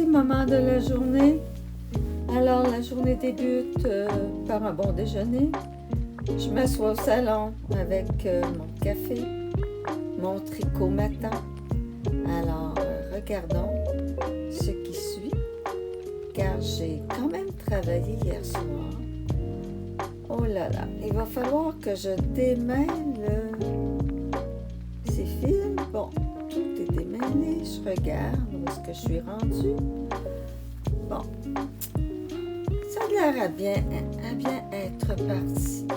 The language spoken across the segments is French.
moment de la journée. Alors, la journée débute par un bon déjeuner. Je m'assois au salon avec mon café, mon tricot matin. Alors, regardons ce qui suit, car j'ai quand même travaillé hier soir. Oh là là, il va falloir que je démêle ces fils. Bon, tout est démêlé. Je regarde où est-ce que je suis rendue. Bon, ça a l'air à bien être parti.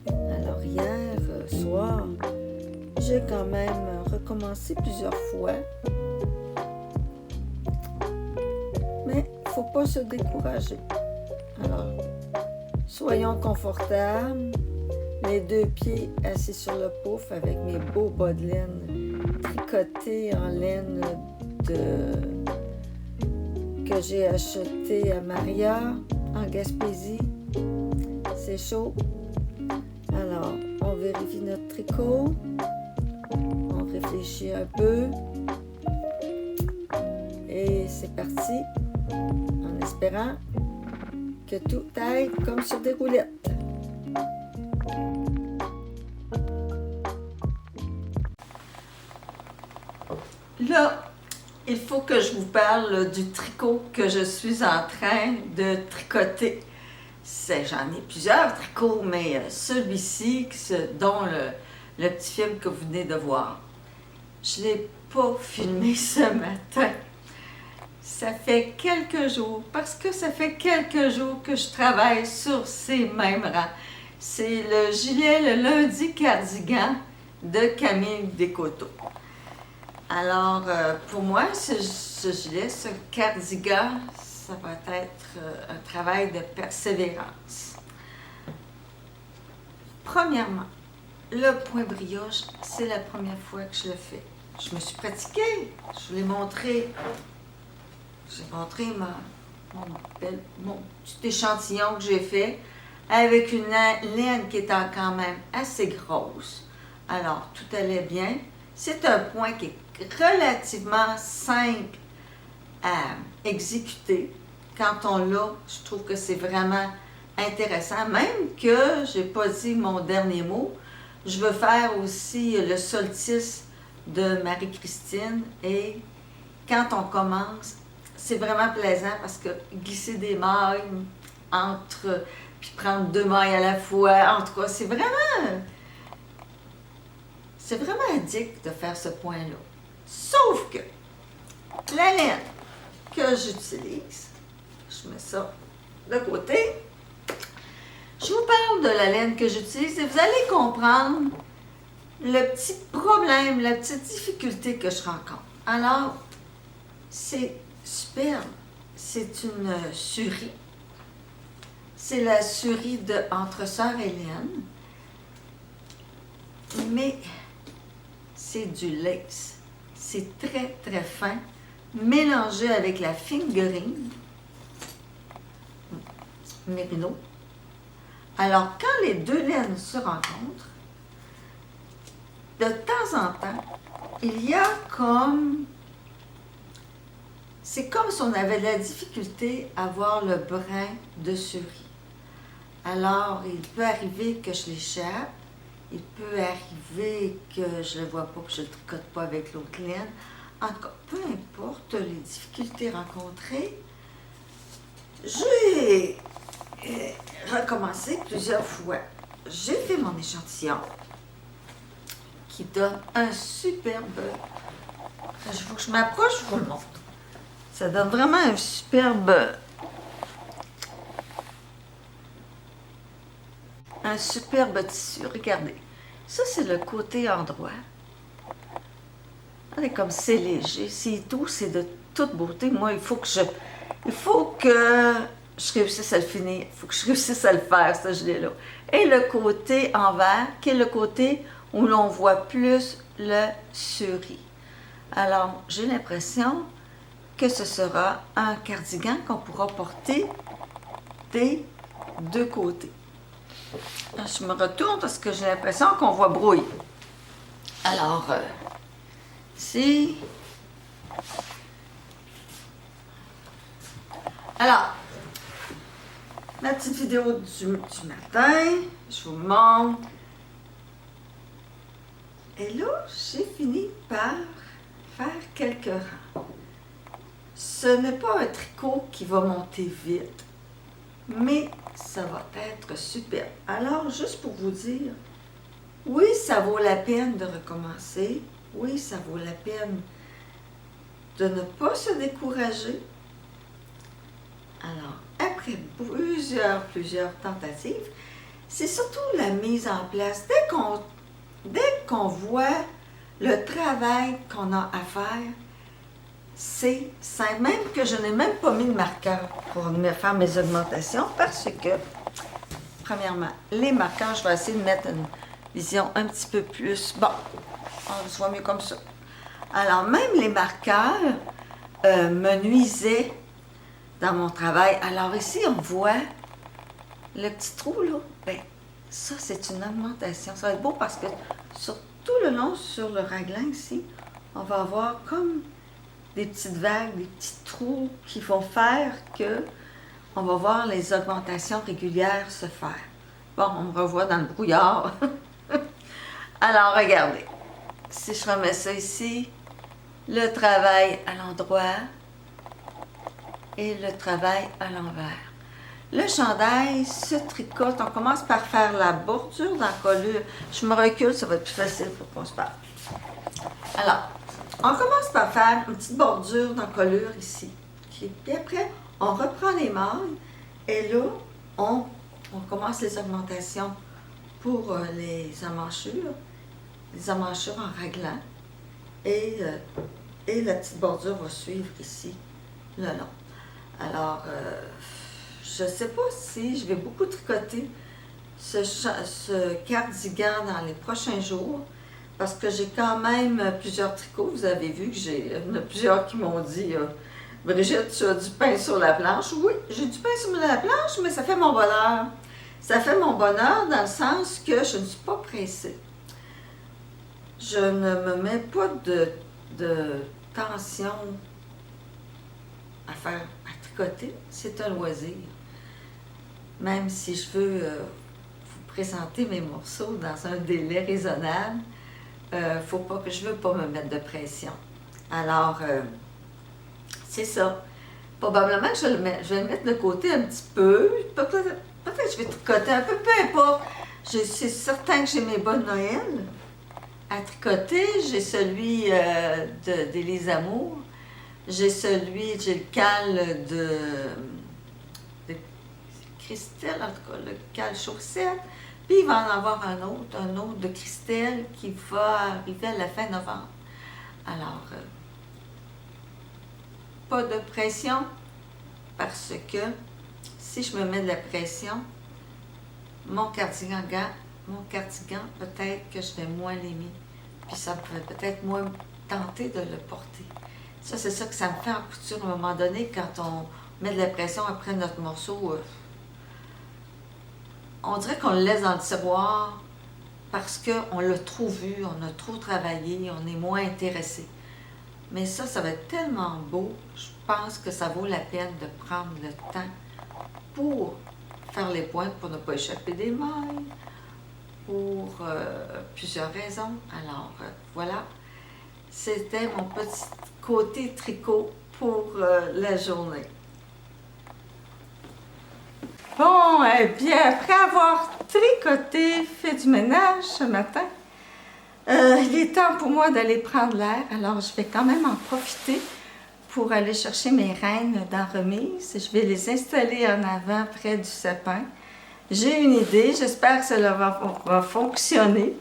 Alors hier soir, j'ai quand même recommencé plusieurs fois. Mais il ne faut pas se décourager. Alors, soyons confortables, les deux pieds assis sur le pouf avec mes beaux bas de laine tricotés en laine que j'ai acheté à Maria en Gaspésie. C'est chaud. Alors, on vérifie notre tricot, on réfléchit un peu et c'est parti en espérant que tout aille comme sur des roulettes. Là, il faut que je vous parle du tricot que je suis en train de tricoter. J'en ai plusieurs tricots, mais celui-ci, dont le petit film que vous venez de voir, je ne l'ai pas filmé ce matin. Ça fait quelques jours, parce que ça fait quelques jours que je travaille sur ces mêmes rangs. C'est le gilet le lundi cardigan de Camille Descoteaux. Alors, pour moi, ce gilet, ce cardigan, ça va être un travail de persévérance. Premièrement, le point brioche, c'est la première fois que je le fais. Je me suis pratiquée, je vous l'ai montré. J'ai montré mon petit échantillon que j'ai fait avec une laine qui était quand même assez grosse. Alors, tout allait bien. C'est un point qui est relativement simple à exécuter. Quand on l'a, je trouve que c'est vraiment intéressant. Même que je n'ai pas dit mon dernier mot, je veux faire aussi le solstice de Marie-Christine. Et quand on commence, c'est vraiment plaisant parce que glisser des mailles puis prendre 2 mailles à la fois, en tout cas, c'est vraiment addict de faire ce point-là. Sauf que la laine que j'utilise, je mets ça de côté, je vous parle de la laine que j'utilise et vous allez comprendre le petit problème, la petite difficulté que je rencontre. Alors, c'est superbe. C'est une surie. C'est la surie de Entre Sœurs Hélène. Mais c'est du lace. C'est très, très fin, mélangé avec la fingering Mérino. Alors, quand les deux laines se rencontrent, de temps en temps, il y a comme... C'est comme si on avait de la difficulté à voir le brin de surie. Alors, il peut arriver que je l'échappe. Il peut arriver que je ne le vois pas, que je ne le tricote pas avec l'autre laine. En tout cas, peu importe les difficultés rencontrées, j'ai recommencé plusieurs fois. J'ai fait mon échantillon qui donne un superbe... Il faut que je m'approche, je vous le montre. Ça donne vraiment un superbe tissu. Regardez. Ça, c'est le côté endroit. Regardez comme c'est léger, c'est doux, c'est de toute beauté. Moi, il faut que je réussisse à le finir. Il faut que je réussisse à le faire, ce gilet-là. Et le côté envers, qui est le côté où l'on voit plus le suri. Alors, j'ai l'impression que ce sera un cardigan qu'on pourra porter des deux côtés. Je me retourne parce que j'ai l'impression qu'on voit brouille. Alors, ici, Alors, ma petite vidéo du matin, je vous montre. Et là, j'ai fini par faire quelques rangs. Ce n'est pas un tricot qui va monter vite, mais ça va être super. Alors, juste pour vous dire, oui, ça vaut la peine de recommencer. Oui, ça vaut la peine de ne pas se décourager. Alors, après plusieurs tentatives, c'est surtout la mise en place. Dès qu'on voit le travail qu'on a à faire, c'est simple. Même que je n'ai même pas mis de marqueur pour me faire mes augmentations parce que, premièrement, les marqueurs, je vais essayer de mettre une vision un petit peu plus... Bon, on se voit mieux comme ça. Alors, même les marqueurs me nuisaient dans mon travail. Alors ici, on voit le petit trou, là. Bien, ça, c'est une augmentation. Ça va être beau parce que sur tout le long, sur le raglan ici, on va avoir comme des petites vagues, des petits trous qui vont faire que on va voir les augmentations régulières se faire. Bon, on me revoit dans le brouillard. Alors, regardez. Si je remets ça ici, le travail à l'endroit et le travail à l'envers. Le chandail se tricote. On commence par faire la bordure d'encolure. Je me recule, ça va être plus facile pour qu'on se parle. Alors, on commence par faire une petite bordure d'encolure ici. Puis après, on reprend les mailles et là, on commence les augmentations pour les emmanchures en raglan. Et la petite bordure va suivre ici, le long. Alors, je ne sais pas si je vais beaucoup tricoter ce cardigan dans les prochains jours, parce que j'ai quand même plusieurs tricots. Vous avez vu que il y en a plusieurs qui m'ont dit « Brigitte, tu as du pain sur la planche. » Oui, j'ai du pain sur la planche, mais ça fait mon bonheur. Ça fait mon bonheur dans le sens que je ne suis pas pressée. Je ne me mets pas de tension à tricoter. C'est un loisir. Même si je veux vous présenter mes morceaux dans un délai raisonnable, je veux pas me mettre de pression. Alors, c'est ça. Probablement que je vais le mettre de côté un petit peu. Peut-être que je vais tricoter un peu, peu importe. C'est certain que j'ai mes bas de Noël à tricoter. J'ai celui d'Élise Amour. J'ai le cal de Christelle, en tout cas, le cal chaussette. Puis il va en avoir un autre de Christelle qui va arriver à la fin novembre. Alors, pas de pression, parce que si je me mets de la pression, mon cardigan, peut-être que je vais moins l'aimer. Puis ça me ferait peut-être moins tenter de le porter. Ça, c'est ça que ça me fait en couture à un moment donné, quand on met de la pression après notre morceau. On dirait qu'on le laisse dans le tiroir parce qu'on l'a trop vu, on a trop travaillé, on est moins intéressé. Mais ça va être tellement beau, je pense que ça vaut la peine de prendre le temps pour faire les pointes, pour ne pas échapper des mailles, pour plusieurs raisons. Alors, voilà, c'était mon petit côté tricot pour la journée. Bon, eh bien, après avoir tricoté, fait du ménage ce matin, il est temps pour moi d'aller prendre l'air. Alors, je vais quand même en profiter pour aller chercher mes reines dans remise. Je vais les installer en avant près du sapin. J'ai une idée, j'espère que cela va fonctionner.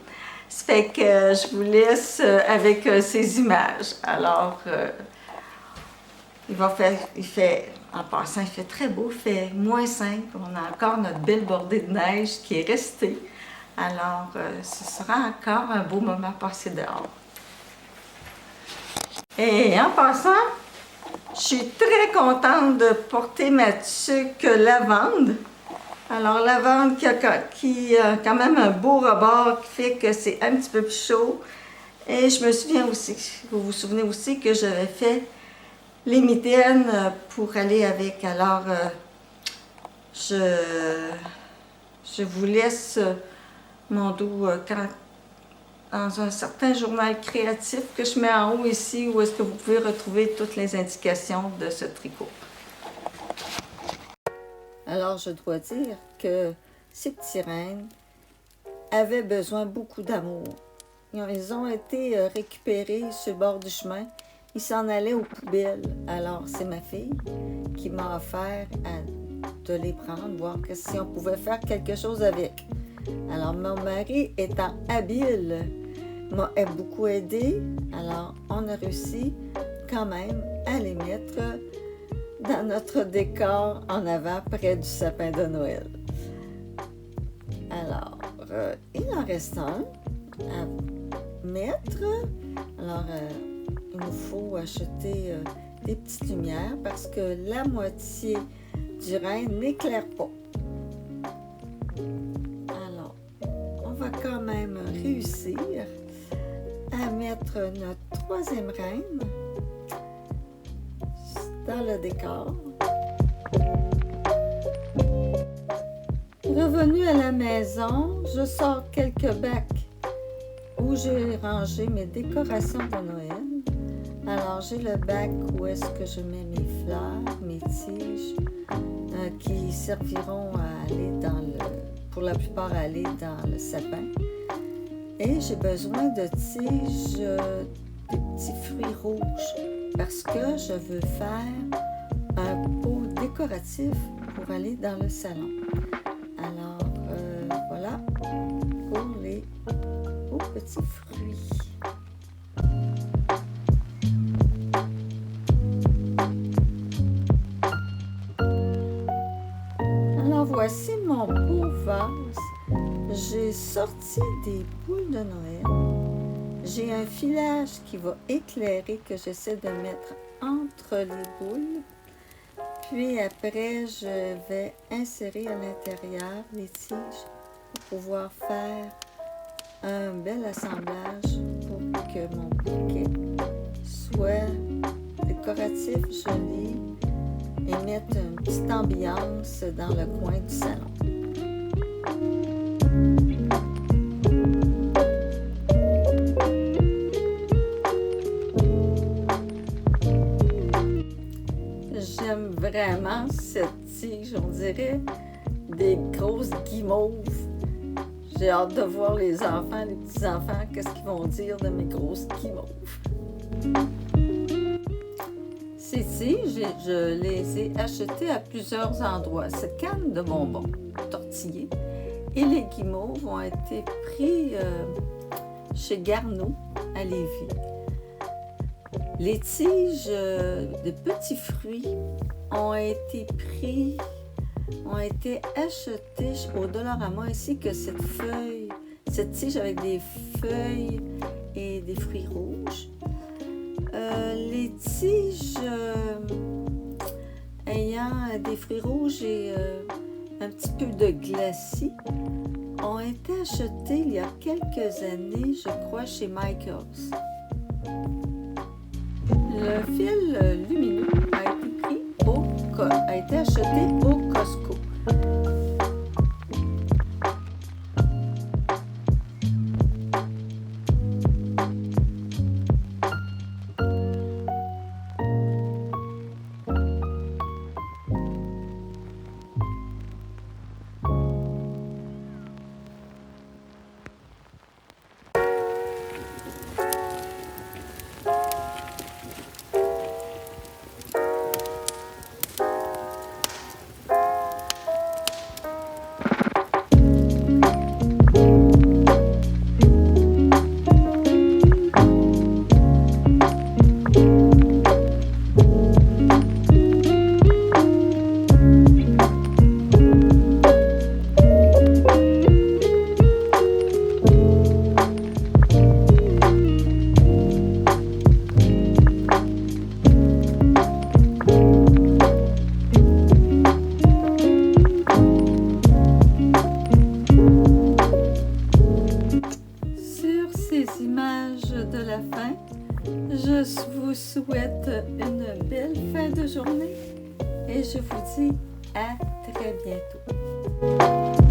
Ça fait que je vous laisse avec ces images. Alors, en passant, il fait très beau, il fait -5. On a encore notre belle bordée de neige qui est restée. Alors, ce sera encore un beau moment passé dehors. Et en passant, je suis très contente de porter ma tuque lavande. Alors, lavande qui a quand même un beau rebord qui fait que c'est un petit peu plus chaud. Et je me souviens aussi, vous vous souvenez aussi que j'avais fait les mitaines pour aller avec. Alors, je vous laisse mon dos dans un certain journal créatif que je mets en haut ici, où est-ce que vous pouvez retrouver toutes les indications de ce tricot. Alors, je dois dire que ces petits rennes avaient besoin beaucoup d'amour. Ils ont été récupérés sur le bord du chemin. Ils s'en allaient aux poubelles. Alors, c'est ma fille qui m'a offert de les prendre, voir si on pouvait faire quelque chose avec. Alors, mon mari étant habile, m'a beaucoup aidé. Alors, on a réussi quand même à les mettre dans notre décor en avant, près du sapin de Noël. Alors, il en reste un à mettre. Alors, il nous faut acheter des petites lumières parce que la moitié du renne n'éclaire pas. Alors, on va quand même réussir à mettre notre troisième reine dans le décor. Revenue à la maison, je sors quelques bacs où j'ai rangé mes décorations de Noël. Alors, j'ai le bac où est-ce que je mets mes fleurs, mes tiges, qui serviront à aller pour la plupart, à aller dans le sapin. Et j'ai besoin de tiges, des petits fruits rouges, parce que je veux faire un pot décoratif pour aller dans le salon. Alors, voilà pour les beaux petits fruits. Alors, voici mon beau vase. J'ai sorti des boules de Noël. J'ai un filage qui va éclairer que j'essaie de mettre entre les boules. Puis après, je vais insérer à l'intérieur les tiges pour pouvoir faire un bel assemblage pour que mon bouquet soit décoratif, joli et mette une petite ambiance dans le coin du salon. J'aime vraiment cette tige, on dirait des grosses guimauves. J'ai hâte de voir les enfants, les petits-enfants, qu'est-ce qu'ils vont dire de mes grosses guimauves. Ces tiges, je les ai achetées à plusieurs endroits. Cette canne de bonbons tortillés et les guimauves ont été pris chez Garneau à Lévis. Les tiges de petits fruits ont été achetées au Dollarama, ainsi que cette tige avec des feuilles et des fruits rouges. Les tiges ayant des fruits rouges et un petit peu de glacis ont été achetées il y a quelques années, je crois, chez Michaels. Le fil lumineux a été acheté au Costco. Je vous souhaite une belle fin de journée et je vous dis à très bientôt.